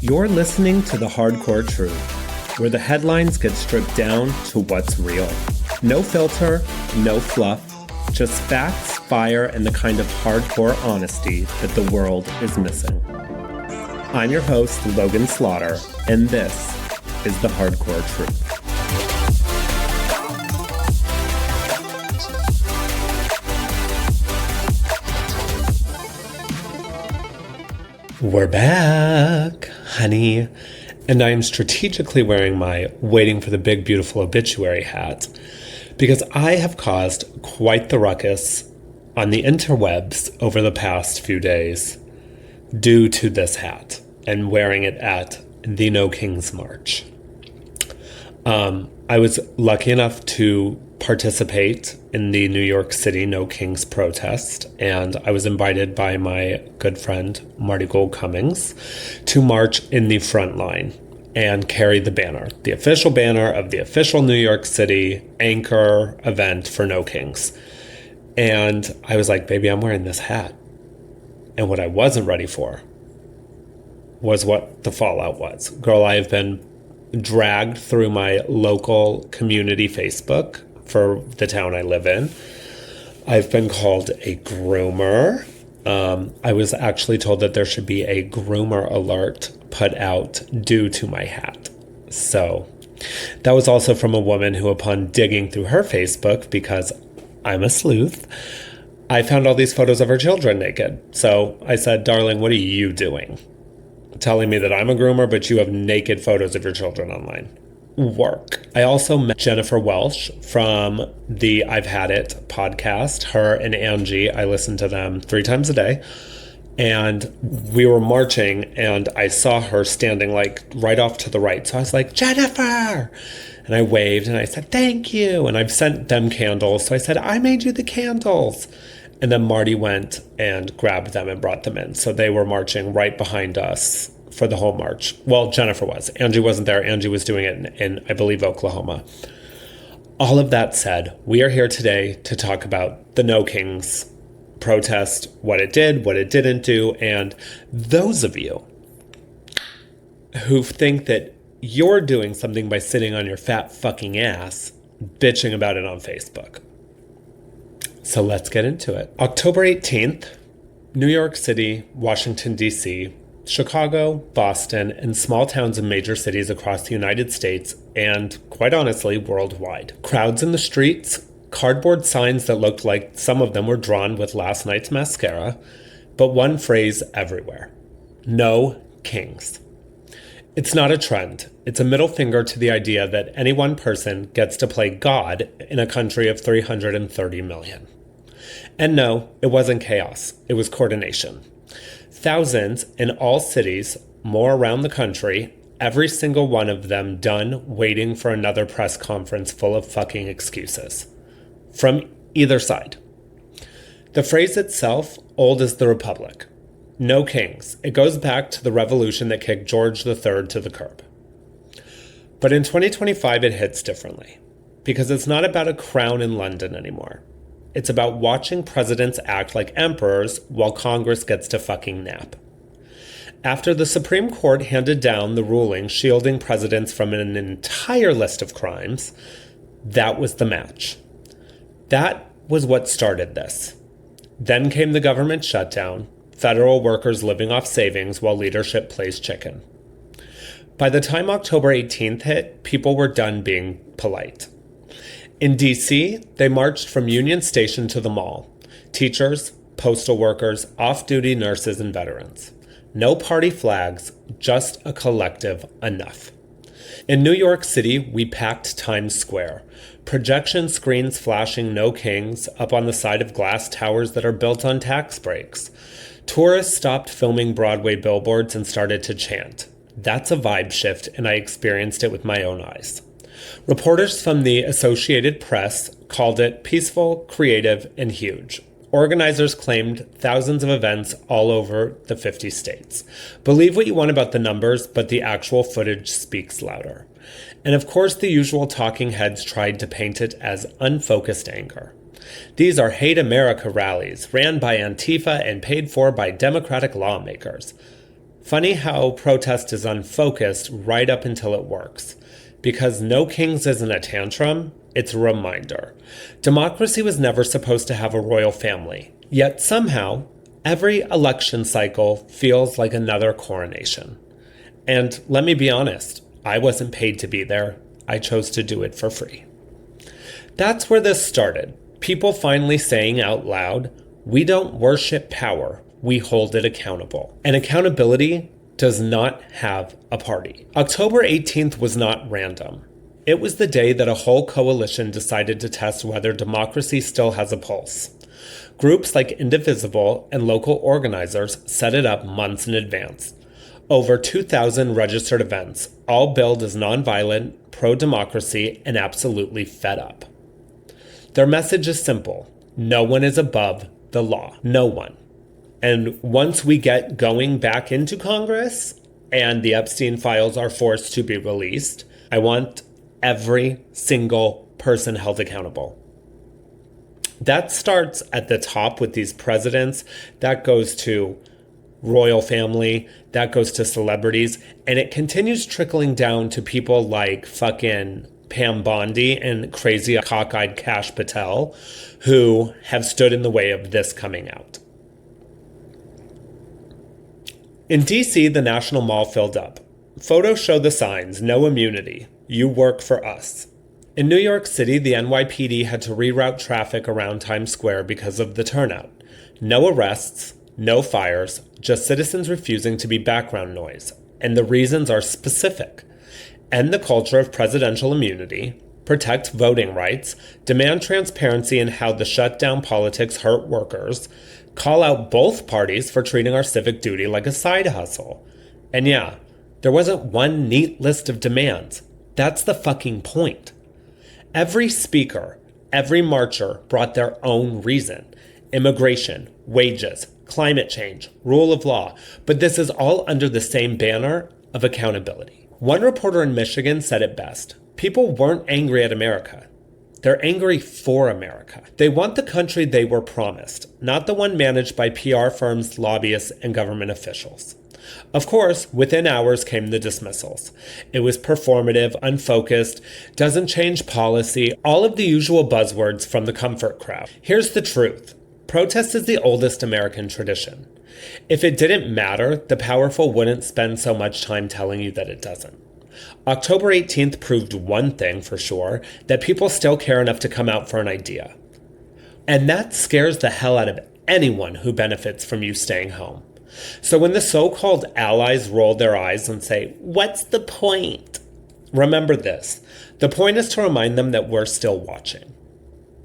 You're listening to The Hardcore Truth, where the headlines get stripped down to what's real. No filter, no fluff, just facts, fire, and the kind of hardcore honesty that the world is missing. I'm your host, Logan Slaughter, and this is The Hardcore Truth. We're back, honey. And I am strategically wearing my waiting for the big, beautiful obituary hat because I have caused quite the ruckus on the interwebs over the past few days due to this hat and wearing it at the No Kings March. I was lucky enough to participate in the New York City No Kings protest, and I was invited by my good friend Marty Gold Cummings to march in the front line and carry the banner, the official banner of the official New York City anchor event for No Kings. And I was like, baby, I'm wearing this hat. And what I wasn't ready for was what the fallout was. Girl, I have been dragged through my local community Facebook for the town I live in. I've been called a groomer. I was actually told that there should be a groomer alert put out due to my hat. So that was also from a woman who, upon digging through her Facebook, because I'm a sleuth, I found all these photos of her children naked. So I said, darling, what are you doing? Telling me that I'm a groomer, but you have naked photos of your children online. Work. I also met Jennifer Welsh from the I've Had It podcast. Her and Angie, I listen to them 3 times a day. And we were marching and I saw her standing like right off to the right. So I was like, Jennifer! And I waved and I said, thank you. And I've sent them candles. So I said, I made you the candles. And then Marty went and grabbed them and brought them in. So they were marching right behind us for the whole march. Well, Jennifer was. Angie wasn't there. Angie was doing it in, I believe, Oklahoma. All of that said, we are here today to talk about the No Kings protest, what it did, what it didn't do, and those of you who think that you're doing something by sitting on your fat fucking ass bitching about it on Facebook. So let's get into it. October 18th, New York City, Washington, D.C., Chicago, Boston, and small towns and major cities across the United States and, quite honestly, worldwide. Crowds in the streets, cardboard signs that looked like some of them were drawn with last night's mascara, but one phrase everywhere: No Kings. It's not a trend. It's a middle finger to the idea that any one person gets to play God in a country of 330 million. And no, it wasn't chaos. It was coordination. Thousands in all cities, more around the country, every single one of them done waiting for another press conference full of fucking excuses. From either side. The phrase itself, old as the Republic. No Kings. It goes back to the revolution that kicked George III to the curb. But in 2025, it hits differently. Because it's not about a crown in London anymore. It's about watching presidents act like emperors while Congress gets to fucking nap. After the Supreme Court handed down the ruling shielding presidents from an entire list of crimes, that was the match. That was what started this. Then came the government shutdown, federal workers living off savings while leadership plays chicken. By the time October 18th hit, people were done being polite. In D.C., they marched from Union Station to the mall. Teachers, postal workers, off-duty nurses, and veterans. No party flags, just a collective enough. In New York City, we packed Times Square. Projection screens flashing No Kings up on the side of glass towers that are built on tax breaks. Tourists stopped filming Broadway billboards and started to chant. That's a vibe shift, and I experienced it with my own eyes. Reporters from the Associated Press called it peaceful, creative, and huge. Organizers claimed thousands of events all over the 50 states. Believe what you want about the numbers, but the actual footage speaks louder. And of course, the usual talking heads tried to paint it as unfocused anger. These are Hate America rallies ran by Antifa and paid for by Democratic lawmakers. Funny how protest is unfocused right up until it works. Because No Kings isn't a tantrum, it's a reminder. Democracy was never supposed to have a royal family. Yet somehow, every election cycle feels like another coronation. And let me be honest, I wasn't paid to be there. I chose to do it for free. That's where this started. People finally saying out loud, we don't worship power, we hold it accountable. And accountability does not have a party. October 18th was not random. It was the day that a whole coalition decided to test whether democracy still has a pulse. Groups like Indivisible and local organizers set it up months in advance. Over 2,000 registered events, all billed as nonviolent, pro-democracy, and absolutely fed up. Their message is simple. No one is above the law. No one. And once we get going back into Congress and the Epstein files are forced to be released, I want every single person held accountable. That starts at the top with these presidents. That goes to royal family. That goes to celebrities. And it continues trickling down to people like fucking Pam Bondi and crazy cockeyed Kash Patel, who have stood in the way of this coming out. In DC, the National Mall filled up. Photos show the signs, no immunity. You work for us. In New York City, the NYPD had to reroute traffic around Times Square because of the turnout. No arrests, no fires, just citizens refusing to be background noise. And the reasons are specific. End the culture of presidential immunity, protect voting rights, demand transparency in how the shutdown politics hurt workers, call out both parties for treating our civic duty like a side hustle. And yeah, there wasn't one neat list of demands. That's the fucking point. Every speaker, every marcher brought their own reason. Immigration, wages, climate change, rule of law. But this is all under the same banner of accountability. One reporter in Michigan said it best. People weren't angry at America. They're angry for America. They want the country they were promised, not the one managed by PR firms, lobbyists, and government officials. Of course, within hours came the dismissals. It was performative, unfocused, doesn't change policy, all of the usual buzzwords from the comfort crowd. Here's the truth. Protest is the oldest American tradition. If it didn't matter, the powerful wouldn't spend so much time telling you that it doesn't. October 18th proved one thing for sure, that people still care enough to come out for an idea. And that scares the hell out of anyone who benefits from you staying home. So when the so-called allies roll their eyes and say, "What's the point?" Remember this. The point is to remind them that we're still watching.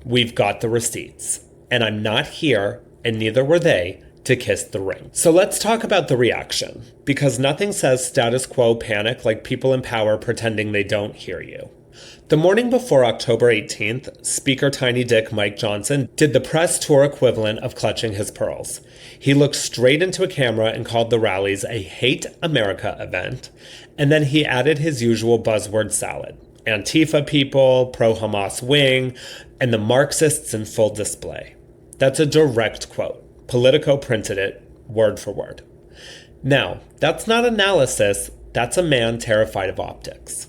We've got the receipts. And I'm not here, and neither were they, to kiss the ring. So let's talk about the reaction, because nothing says status quo panic like people in power pretending they don't hear you. The morning before October 18th, Speaker Tiny Dick Mike Johnson did the press tour equivalent of clutching his pearls. He looked straight into a camera and called the rallies a Hate America event, and then he added his usual buzzword salad. Antifa people, pro-Hamas wing, and the Marxists in full display. That's a direct quote. Politico printed it, word for word. Now, that's not analysis, that's a man terrified of optics.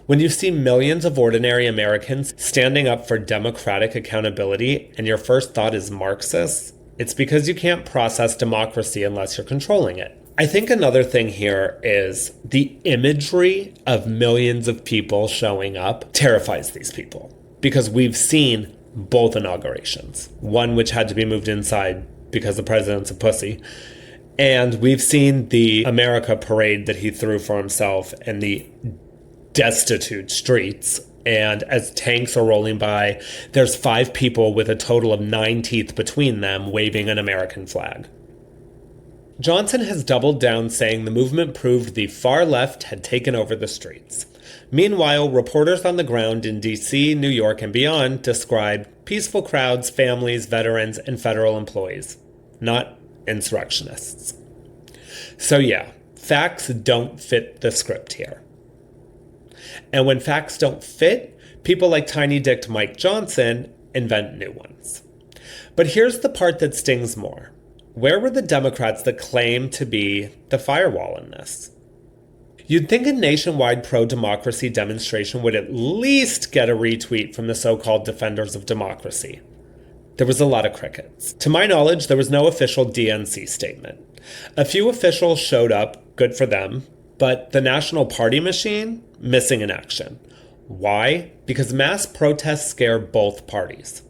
When you see millions of ordinary Americans standing up for democratic accountability and your first thought is Marxist, it's because you can't process democracy unless you're controlling it. I think another thing here is the imagery of millions of people showing up terrifies these people because we've seen both inaugurations, one which had to be moved inside because the president's a pussy. And we've seen the America parade that he threw for himself and the destitute streets. And as tanks are rolling by, there's 5 people with a total of 9 teeth between them waving an American flag. Johnson has doubled down, saying the movement proved the far left had taken over the streets. Meanwhile, reporters on the ground in D.C., New York, and beyond described peaceful crowds, families, veterans, and federal employees, not insurrectionists. So yeah, facts don't fit the script here. And when facts don't fit, people like Tiny Dick Mike Johnson invent new ones. But here's the part that stings more. Where were the Democrats that claim to be the firewall in this? You'd think a nationwide pro-democracy demonstration would at least get a retweet from the so-called defenders of democracy. There was a lot of crickets. To my knowledge, there was no official DNC statement. A few officials showed up, good for them, but the National Party machine, missing in action. Why? Because mass protests scare both parties.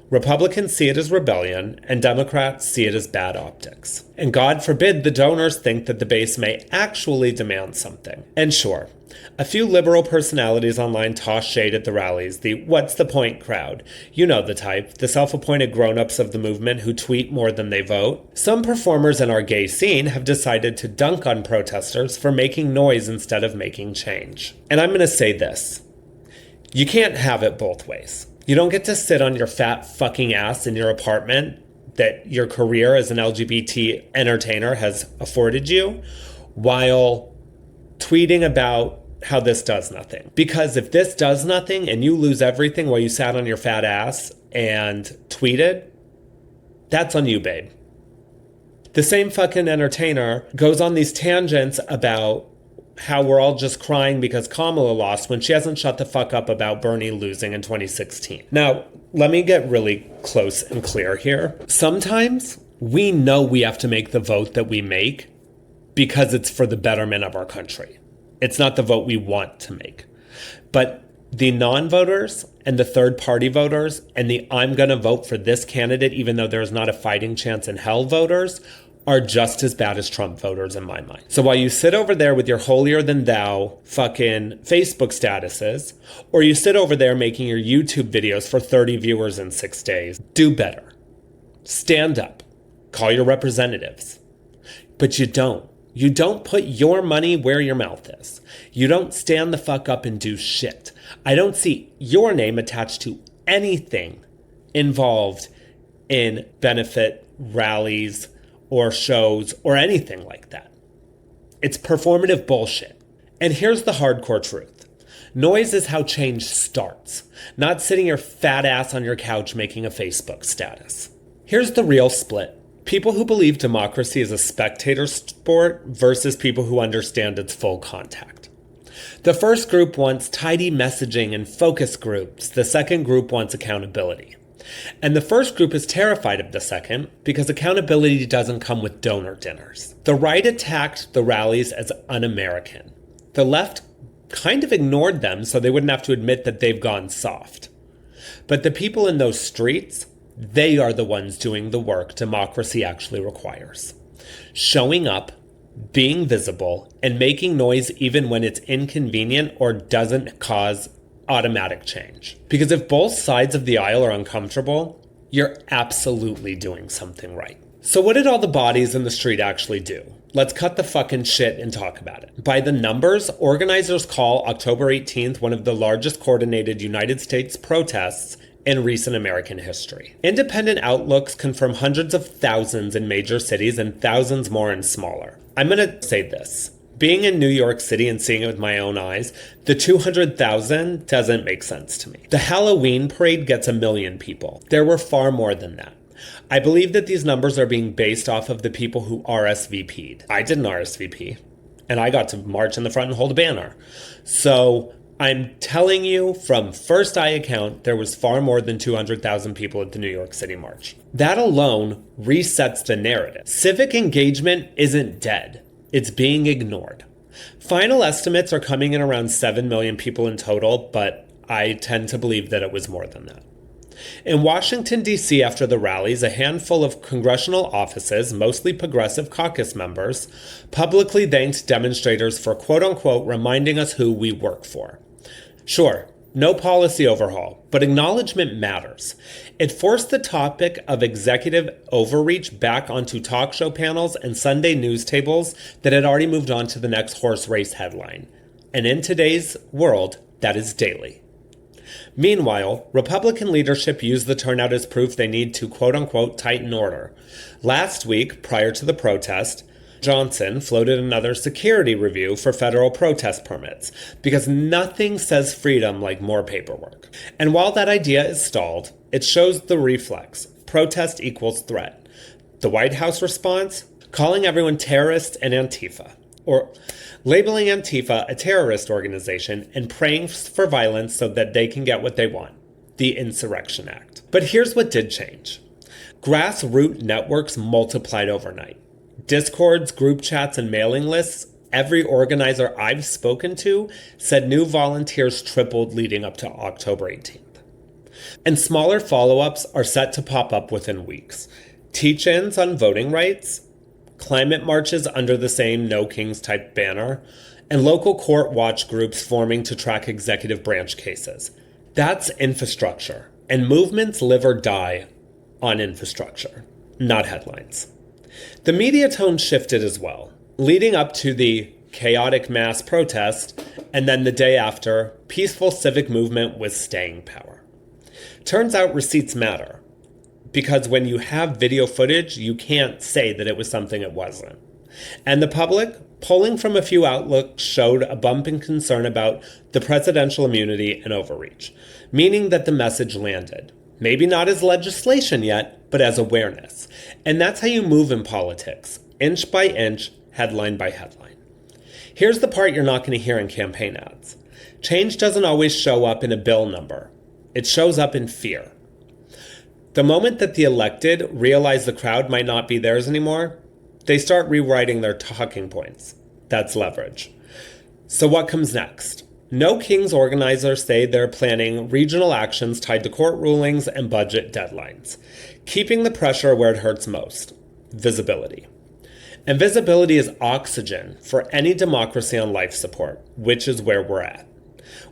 Republicans see it as rebellion, and Democrats see it as bad optics. And God forbid the donors think that the base may actually demand something. And sure, a few liberal personalities online toss shade at the rallies, the what's the point crowd. You know the type, the self-appointed grown-ups of the movement who tweet more than they vote. Some performers in our gay scene have decided to dunk on protesters for making noise instead of making change. And I'm going to say this. You can't have it both ways. You don't get to sit on your fat fucking ass in your apartment that your career as an LGBT entertainer has afforded you while tweeting about how this does nothing. Because if this does nothing and you lose everything while you sat on your fat ass and tweeted, that's on you, babe. The same fucking entertainer goes on these tangents about how we're all just crying because Kamala lost when she hasn't shut the fuck up about Bernie losing in 2016. Now, let me get really close and clear here. Sometimes we know we have to make the vote that we make because it's for the betterment of our country. It's not the vote we want to make. But the non-voters and the third-party voters and the I'm going to vote for this candidate even though there's not a fighting chance in hell voters are just as bad as Trump voters in my mind. So while you sit over there with your holier-than-thou fucking Facebook statuses, or you sit over there making your YouTube videos for 30 viewers in 6 days, do better. Stand up. Call your representatives. But you don't. You don't put your money where your mouth is. You don't stand the fuck up and do shit. I don't see your name attached to anything involved in benefit rallies or shows or anything like that. It's performative bullshit. And here's the hardcore truth. Noise is how change starts, not sitting your fat ass on your couch making a Facebook status. Here's the real split. People who believe democracy is a spectator sport versus people who understand its full contact. The first group wants tidy messaging and focus groups. The second group wants accountability. And the first group is terrified of the second because accountability doesn't come with donor dinners. The right attacked the rallies as un-American. The left kind of ignored them so they wouldn't have to admit that they've gone soft. But the people in those streets, they are the ones doing the work democracy actually requires. Showing up, being visible, and making noise even when it's inconvenient or doesn't cause automatic change. Because if both sides of the aisle are uncomfortable, you're absolutely doing something right. So what did all the bodies in the street actually do? Let's cut the fucking shit and talk about it. By the numbers, organizers call October 18th one of the largest coordinated United States protests in recent American history. Independent outlooks confirm hundreds of thousands in major cities and thousands more in smaller. I'm going to say this. Being in New York City and seeing it with my own eyes, the 200,000 doesn't make sense to me. The Halloween parade gets 1 million people. There were far more than that. I believe that these numbers are being based off of the people who RSVP'd. I didn't RSVP, and I got to march in the front and hold a banner. So I'm telling you, from first eye account, there was far more than 200,000 people at the New York City March. That alone resets the narrative. Civic engagement isn't dead. It's being ignored. Final estimates are coming in around 7 million people in total, but I tend to believe that it was more than that. In Washington, D.C., after the rallies, a handful of congressional offices, mostly progressive caucus members, publicly thanked demonstrators for quote-unquote reminding us who we work for. Sure, no policy overhaul, but acknowledgement matters. It forced the topic of executive overreach back onto talk show panels and Sunday news tables that had already moved on to the next horse race headline. And in today's world, that is daily. Meanwhile, Republican leadership used the turnout as proof they need to quote-unquote tighten order. Last week, prior to the protest, Johnson floated another security review for federal protest permits, because nothing says freedom like more paperwork. And while that idea is stalled, it shows the reflex. Protest equals threat. The White House response? Calling everyone terrorists and Antifa, or labeling Antifa a terrorist organization and praying for violence so that they can get what they want, the Insurrection Act. But here's what did change. Grassroots networks multiplied overnight. Discords, group chats, and mailing lists, every organizer I've spoken to said new volunteers tripled leading up to October 18th. And smaller follow-ups are set to pop up within weeks. Teach-ins on voting rights, climate marches under the same No Kings type banner, and local court watch groups forming to track executive branch cases. That's infrastructure, and movements live or die on infrastructure, not headlines. The media tone shifted as well, leading up to the chaotic mass protest, and then the day after, peaceful civic movement with staying power. Turns out receipts matter, because when you have video footage, you can't say that it was something it wasn't. And the public, polling from a few outlets showed a bump in concern about the presidential immunity and overreach, meaning that the message landed. Maybe not as legislation yet, but as awareness. And that's how you move in politics, inch by inch, headline by headline. Here's the part you're not going to hear in campaign ads. Change doesn't always show up in a bill number. It shows up in fear. The moment that the elected realize the crowd might not be theirs anymore, they start rewriting their talking points. That's leverage. So what comes next? No Kings organizers say they're planning regional actions tied to court rulings and budget deadlines, keeping the pressure where it hurts most, visibility. And visibility is oxygen for any democracy on life support, which is where we're at.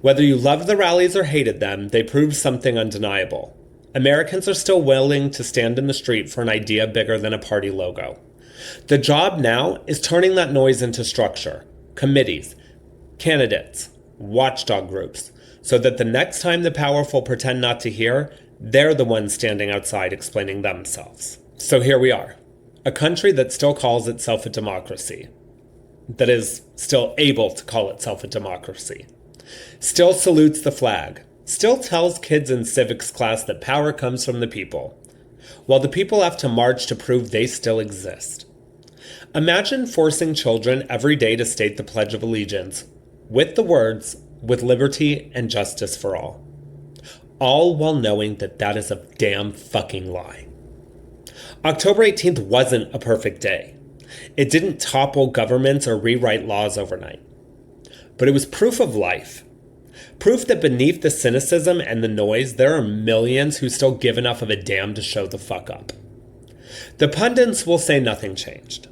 Whether you loved the rallies or hated them, they proved something undeniable. Americans are still willing to stand in the street for an idea bigger than a party logo. The job now is turning that noise into structure, committees, candidates, watchdog groups, so that the next time the powerful pretend not to hear, they're the ones standing outside explaining themselves. So here we are, a country that still calls itself a democracy, that is still able to call itself a democracy, still salutes the flag, still tells kids in civics class that power comes from the people, while the people have to march to prove they still exist. Imagine forcing children every day to state the Pledge of Allegiance with the words, with liberty and justice for all while knowing that that is a damn fucking lie. October 18th wasn't a perfect day. It didn't topple governments or rewrite laws overnight. But it was proof of life. Proof that beneath the cynicism and the noise, there are millions who still give enough of a damn to show the fuck up. The pundits will say nothing changed.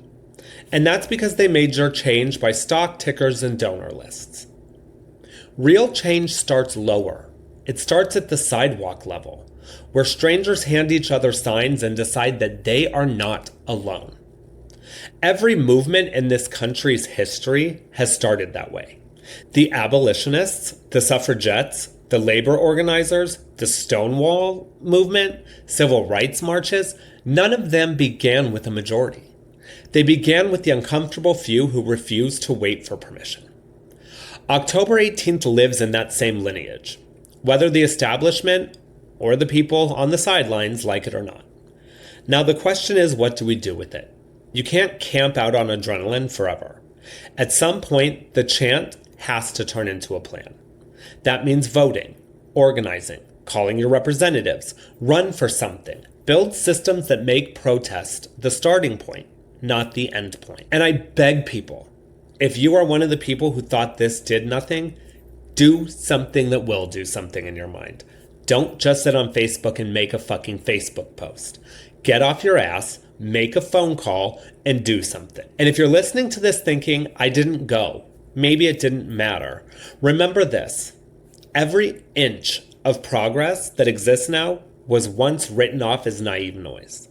And that's because they measure change by stock tickers and donor lists. Real change starts lower. It starts at the sidewalk level, where strangers hand each other signs and decide that they are not alone. Every movement in this country's history has started that way. The abolitionists, the suffragettes, the labor organizers, the Stonewall movement, civil rights marches, none of them began with a majority. They began with the uncomfortable few who refused to wait for permission. October 18th lives in that same lineage, whether the establishment or the people on the sidelines like it or not. Now the question is, what do we do with it? You can't camp out on adrenaline forever. At some point, the chant has to turn into a plan. That means voting, organizing, calling your representatives, run for something, build systems that make protest the starting point, not the end point. And I beg people, if you are one of the people who thought this did nothing, do something that will do something in your mind. Don't just sit on Facebook and make a fucking Facebook post. Get off your ass, make a phone call, and do something. And if you're listening to this thinking, I didn't go, maybe it didn't matter, remember this. Every inch of progress that exists now was once written off as naive noise.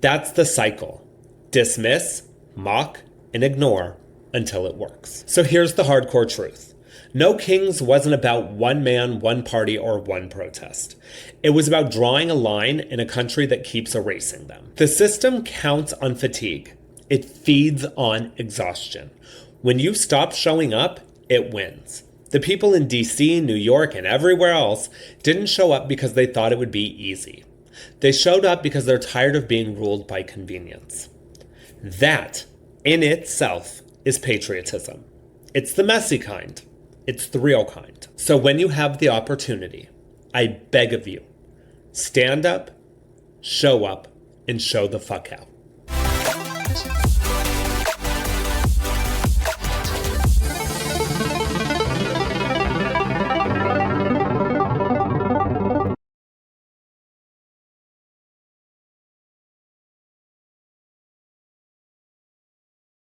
That's the cycle. Dismiss, mock, and ignore until it works. So here's the hardcore truth. No Kings wasn't about one man, one party, or one protest. It was about drawing a line in a country that keeps erasing them. The system counts on fatigue. It feeds on exhaustion. When you stop showing up, it wins. The people in DC, New York, and everywhere else didn't show up because they thought it would be easy. They showed up because they're tired of being ruled by convenience. That, in itself, is patriotism. It's the messy kind. It's the real kind. So when you have the opportunity, I beg of you, stand up, show up, and show the fuck out.